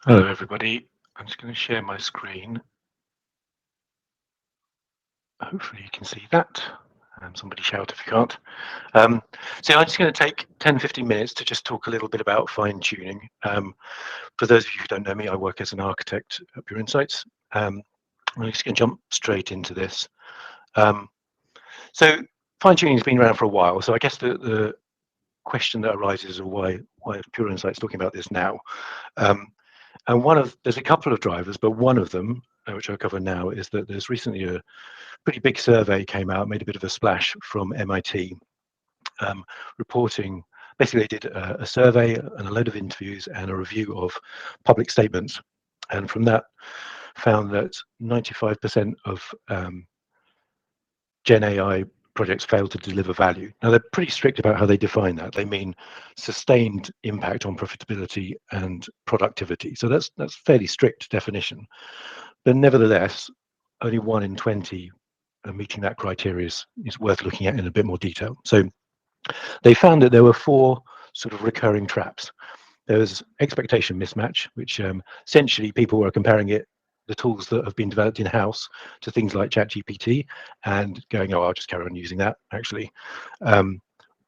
Hello everybody, I'm just going to share my screen. Hopefully you can see that. Somebody shout if you can't. So I'm just going to take 10-15 minutes to just talk a little bit about fine-tuning. For those of you who don't know me, I work as an architect at Pureinsights. I'm just going to jump straight into this. So fine-tuning has been around for a while, so I guess the question that arises is why Pureinsights talking about this now. And there's a couple of drivers, but one of them, which I'll cover now, is that there's recently a pretty big survey came out, made a bit of a splash from MIT, reporting. Basically, they did a survey and a load of interviews and a review of public statements, and from that found that 95% of GenAI projects fail to deliver value. Now, they're pretty strict about how they define that. They mean sustained impact on profitability and productivity. So that's fairly strict definition. But nevertheless, only 1 in 20 meeting that criteria is worth looking at in a bit more detail. So they found that there were 4 sort of recurring traps. There was expectation mismatch, which essentially people were comparing the tools that have been developed in-house to things like ChatGPT and going, oh, I'll just carry on using that, actually.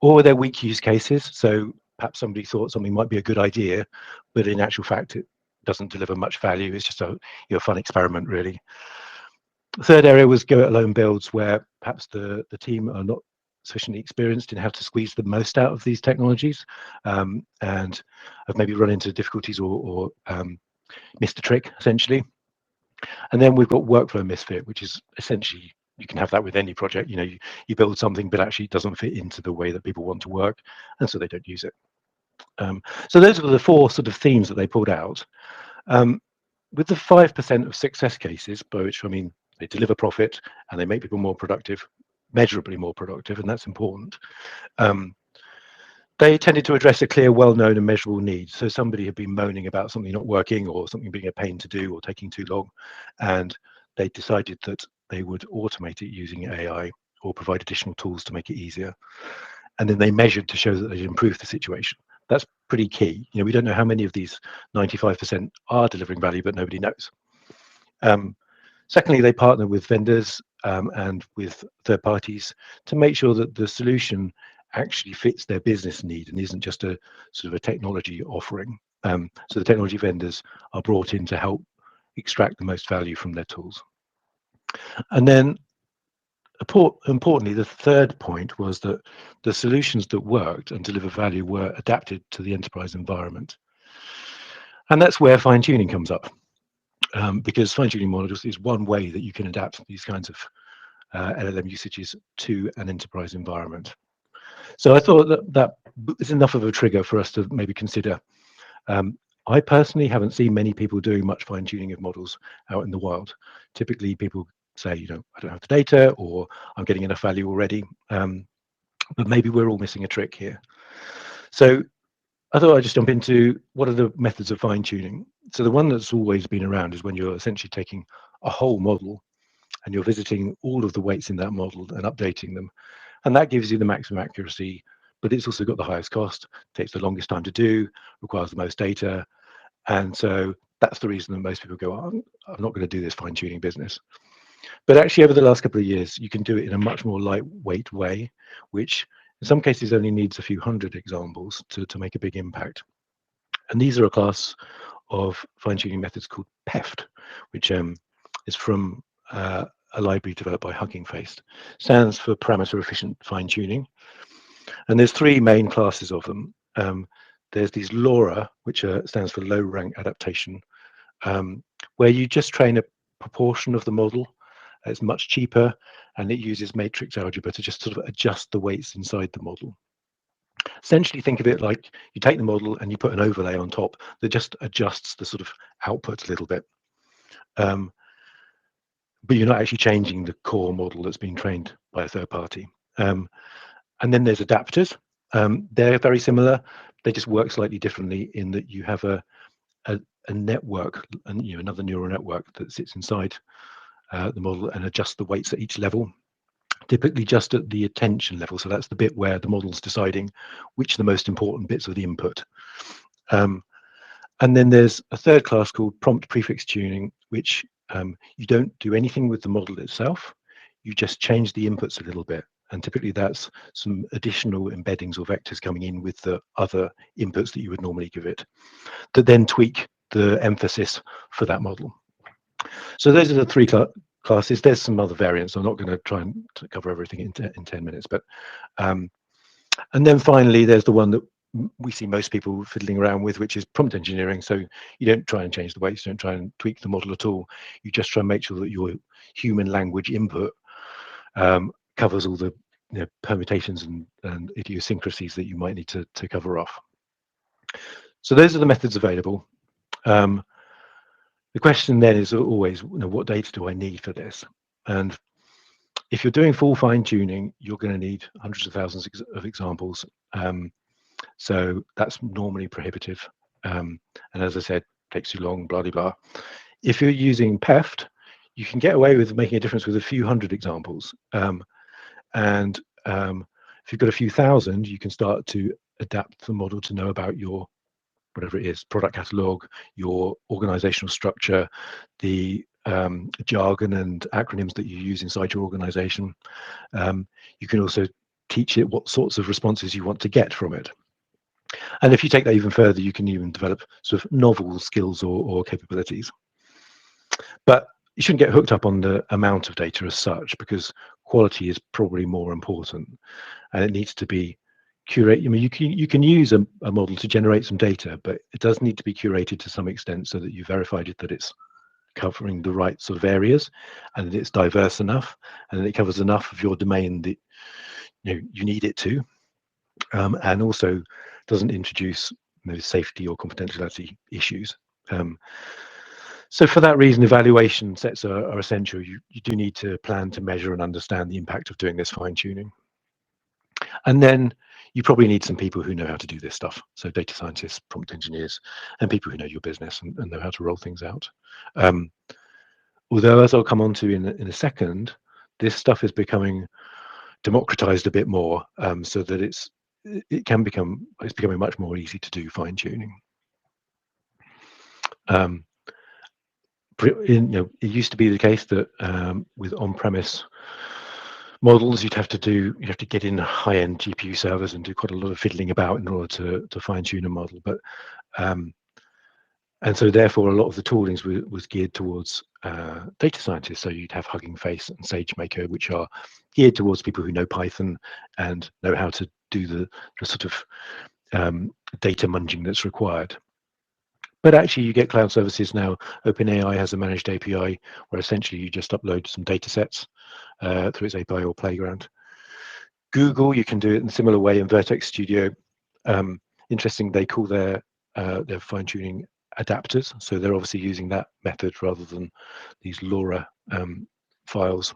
Or they're weak use cases. So perhaps somebody thought something might be a good idea, but in actual fact, it doesn't deliver much value. It's just a fun experiment, really. The third area was go it alone builds, where perhaps the team are not sufficiently experienced in how to squeeze the most out of these technologies, and have maybe run into difficulties or missed a trick, essentially. And then we've got workflow misfit, which is essentially, you can have that with any project. You build something, but actually it doesn't fit into the way that people want to work, and so they don't use it. So those were the 4 sort of themes that they pulled out. With the 5% of success cases, by which I mean they deliver profit and they make people more productive, measurably more productive, and that's important. They tended to address a clear, well-known and measurable need. So somebody had been moaning about something not working or something being a pain to do or taking too long, and they decided that they would automate it using AI or provide additional tools to make it easier. And then they measured to show that they'd improved the situation. That's pretty key. We don't know how many of these 95% are delivering value, but nobody knows. Secondly, they partner with vendors and with third parties to make sure that the solution actually fits their business need and isn't just a sort of a technology offering. So the technology vendors are brought in to help extract the most value from their tools. And then importantly, the third point was that the solutions that worked and deliver value were adapted to the enterprise environment. And that's where fine-tuning comes up, because fine-tuning models is one way that you can adapt these kinds of LLM usages to an enterprise environment. So I thought that is enough of a trigger for us to maybe consider. I personally haven't seen many people doing much fine-tuning of models out in the wild. Typically, people say, I don't have the data, or I'm getting enough value already. But maybe we're all missing a trick here. So I thought I'd just jump into what are the methods of fine-tuning. So the one that's always been around is when you're essentially taking a whole model and you're visiting all of the weights in that model and updating them. And that gives you the maximum accuracy, but it's also got the highest cost, takes the longest time to do, requires the most data. And so that's the reason that most people go, oh, I'm not going to do this fine-tuning business. But actually, over the last couple of years, you can do it in a much more lightweight way, which in some cases only needs a few hundred examples to make a big impact. And these are a class of fine-tuning methods called PEFT, which is from a library developed by Hugging Face. Stands for parameter efficient fine-tuning. And there's 3 main classes of them. There's these LoRA, which stands for low rank adaptation, where you just train a proportion of the model. It's much cheaper, and it uses matrix algebra to just sort of adjust the weights inside the model. Essentially, think of it like you take the model and you put an overlay on top that just adjusts the sort of output a little bit. But you're not actually changing the core model that's been trained by a third party. And then there's adapters. They're very similar. They just work slightly differently in that you have a network, and another neural network that sits inside the model and adjusts the weights at each level, typically just at the attention level. So that's the bit where the model's deciding which are the most important bits of the input. And then there's a third class called prompt prefix tuning, which you don't do anything with the model itself. You just change the inputs a little bit. And typically that's some additional embeddings or vectors coming in with the other inputs that you would normally give it, that then tweak the emphasis for that model. So those are the three classes. There's some other variants. I'm not going to try and cover everything in 10 minutes. But and then finally, there's the one that we see most people fiddling around with, which is prompt engineering. So you don't try and change the weights, you don't try and tweak the model at all. You just try and make sure that your human language input covers all the permutations and idiosyncrasies that you might need to cover off. So those are the methods available. The question then is always, what data do I need for this? And if you're doing full fine-tuning, you're going to need hundreds of thousands of examples. So that's normally prohibitive. And as I said, takes too long, blah, blah, blah. If you're using PEFT, you can get away with making a difference with a few hundred examples. And if you've got a few thousand, you can start to adapt the model to know about your, whatever it is, product catalog, your organizational structure, the jargon and acronyms that you use inside your organization. You can also teach it what sorts of responses you want to get from it. And if you take that even further, you can even develop sort of novel skills or capabilities. But you shouldn't get hooked up on the amount of data as such, because quality is probably more important, and it needs to be curated. I mean, you can use a model to generate some data, but it does need to be curated to some extent so that you verified it, that it's covering the right sort of areas, and that it's diverse enough, and that it covers enough of your domain that you need it to, and also doesn't introduce safety or confidentiality issues. So for that reason, evaluation sets are essential. You do need to plan to measure and understand the impact of doing this fine-tuning. And then you probably need some people who know how to do this stuff. So data scientists, prompt engineers, and people who know your business and know how to roll things out. Although, as I'll come on to in a second, this stuff is becoming democratized a bit more, so that it's becoming much more easy to do fine-tuning. It used to be the case that with on-premise models, you'd have to get in high-end GPU servers and do quite a lot of fiddling about in order to fine-tune a model. But and so therefore a lot of the toolings was geared towards data scientists. So you'd have Hugging Face and SageMaker, which are geared towards people who know Python and know how to do the sort of data munging that's required. But actually, you get cloud services now. OpenAI has a managed API where essentially you just upload some data sets through its API or Playground. Google, you can do it in a similar way in Vertex Studio. Interesting, they call their fine-tuning adapters. So they're obviously using that method rather than these LoRA files.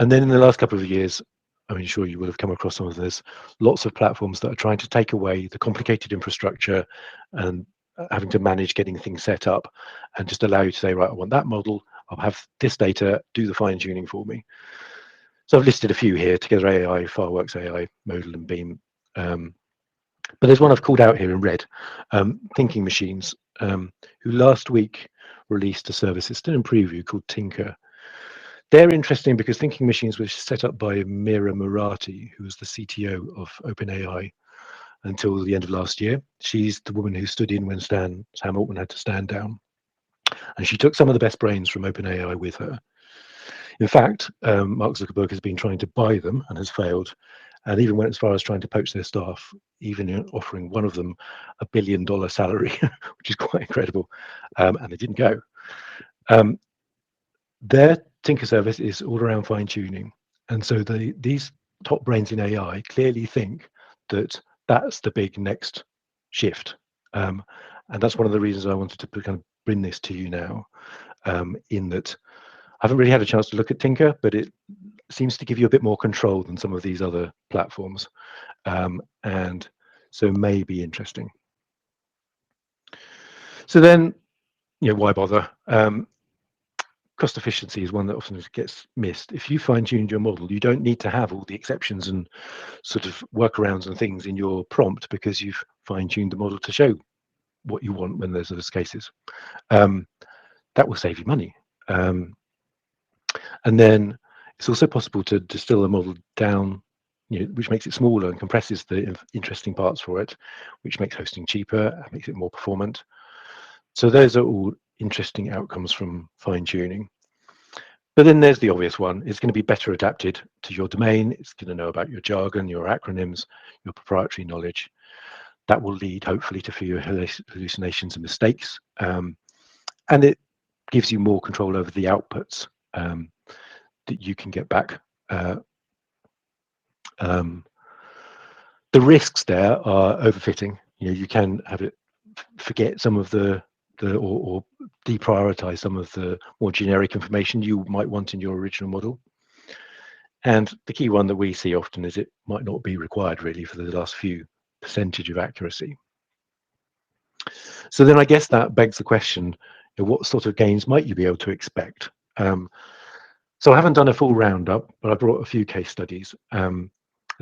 And then in the last couple of years, I mean, sure, you will have come across some of this. Lots of platforms that are trying to take away the complicated infrastructure and having to manage getting things set up, and just allow you to say, right, I want that model, I'll have this data, do the fine tuning for me. So I've listed a few here: Together AI, Fireworks AI, Modal, and Beam. But there's one I've called out here in red, Thinking Machines, who last week released a service, it's still in preview, called Tinker. They're interesting because Thinking Machines was set up by Mira Murati, who was the CTO of OpenAI until the end of last year. She's the woman who stood in when Sam Altman had to stand down. And she took some of the best brains from OpenAI with her. In fact, Mark Zuckerberg has been trying to buy them and has failed, and even went as far as trying to poach their staff, even offering one of them $1 billion salary, which is quite incredible, and they didn't go. Their Tinker service is all around fine-tuning, and so these top brains in AI clearly think that that's the big next shift, and that's one of the reasons I wanted to kind of bring this to you now, in that I haven't really had a chance to look at Tinker, but it seems to give you a bit more control than some of these other platforms, and so may be interesting. So then, why bother? Cost efficiency is one that often gets missed. If you fine-tuned your model, you don't need to have all the exceptions and sort of workarounds and things in your prompt, because you've fine-tuned the model to show what you want when there's those cases. That will save you money. And then it's also possible to distill the model down, which makes it smaller and compresses the interesting parts for it, which makes hosting cheaper, makes it more performant. So those are all interesting outcomes from fine-tuning. But then there's the obvious one. It's going to be better adapted to your domain. It's going to know about your jargon, your acronyms, your proprietary knowledge. That will lead, hopefully, to fewer hallucinations and mistakes. And it gives you more control over the outputs that you can get back. The risks there are overfitting. You can have it forget some of the or deprioritize some of the more generic information you might want in your original model. And the key one that we see often is it might not be required really for the last few percentage of accuracy. So then I guess that begs the question, what sort of gains might you be able to expect? So I haven't done a full roundup, but I brought a few case studies. There's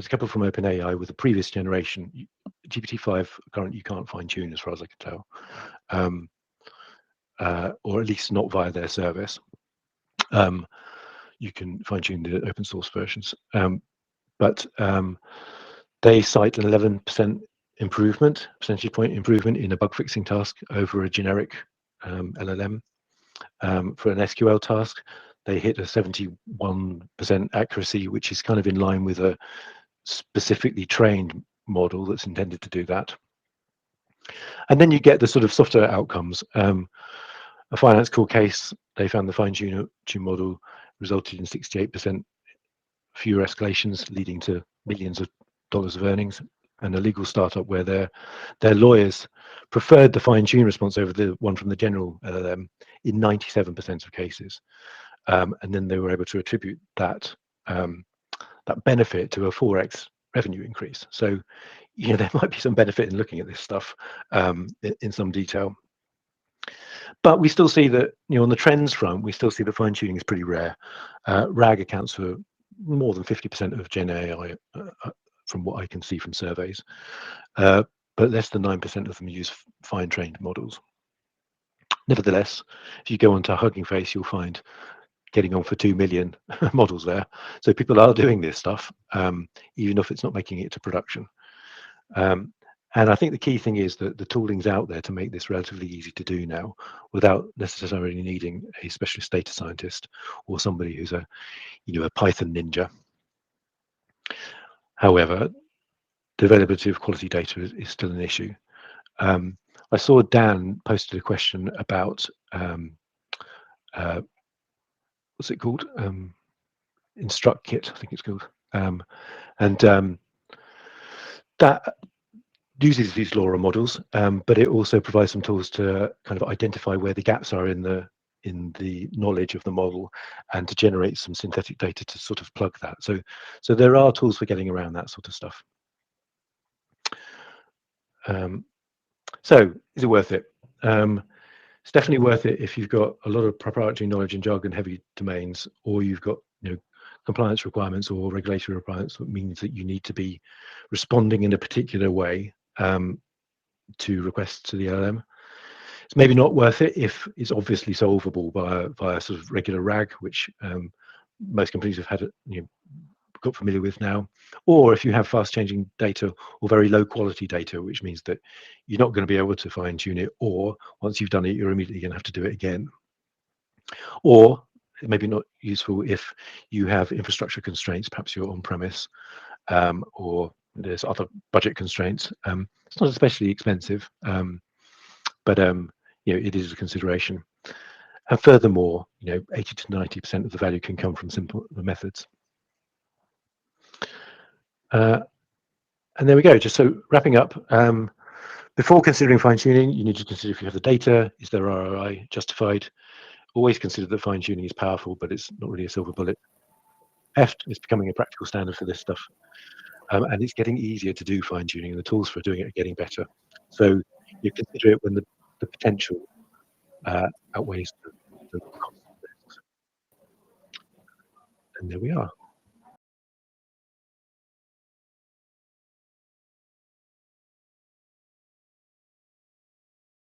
a couple from OpenAI with the previous generation. GPT-5 currently you can't fine tune as far as I can tell, or at least not via their service. You can fine tune the open source versions, but they cite an 11% improvement, percentage point improvement in a bug fixing task over a generic LLM. For an SQL task, they hit a 71% accuracy, which is kind of in line with a specifically trained model that's intended to do that. And then you get the sort of softer outcomes. A finance court case, they found the fine-tune model resulted in 68% fewer escalations, leading to millions of dollars of earnings. And a legal startup where their lawyers preferred the fine-tune response over the one from the general LLM in 97% of cases. And then they were able to attribute that benefit to a 4x revenue increase. So, there might be some benefit in looking at this stuff in some detail. But we still see that, on the trends front, we still see the fine-tuning is pretty rare. RAG accounts for more than 50% of GenAI, from what I can see from surveys, but less than 9% of them use fine-trained models. Nevertheless, if you go onto Hugging Face, you'll find getting on for 2 million models there. So people are doing this stuff, even if it's not making it to production. And I think the key thing is that the tooling's out there to make this relatively easy to do now, without necessarily needing a specialist data scientist or somebody who's a Python ninja. However, the availability of quality data is still an issue. I saw Dan posted a question about what's it called? InstructKit, I think it's called, and that uses these LoRA models, but it also provides some tools to kind of identify where the gaps are in the knowledge of the model, and to generate some synthetic data to sort of plug that. So there are tools for getting around that sort of stuff. So is it worth it? It's definitely worth it if you've got a lot of proprietary knowledge in jargon heavy domains, or you've got compliance requirements or regulatory requirements that means that you need to be responding in a particular way to requests to the LLM. It's maybe not worth it if it's obviously solvable via sort of regular RAG, which most companies have had got familiar with now, or if you have fast changing data or very low quality data, which means that you're not going to be able to fine tune it, or once you've done it, you're immediately going to have to do it again. Or it may be not useful if you have infrastructure constraints, perhaps you're on premise, or there's other budget constraints. It's not especially expensive, but it is a consideration. And furthermore, 80 to 90% of the value can come from simple methods. And there we go. Just so wrapping up, before considering fine-tuning, you need to consider if you have the data, is there ROI justified? Always consider that fine-tuning is powerful, but it's not really a silver bullet. EFT is becoming a practical standard for this stuff, and it's getting easier to do fine-tuning, and the tools for doing it are getting better. So you consider it when the potential outweighs the cost of risks. And there we are.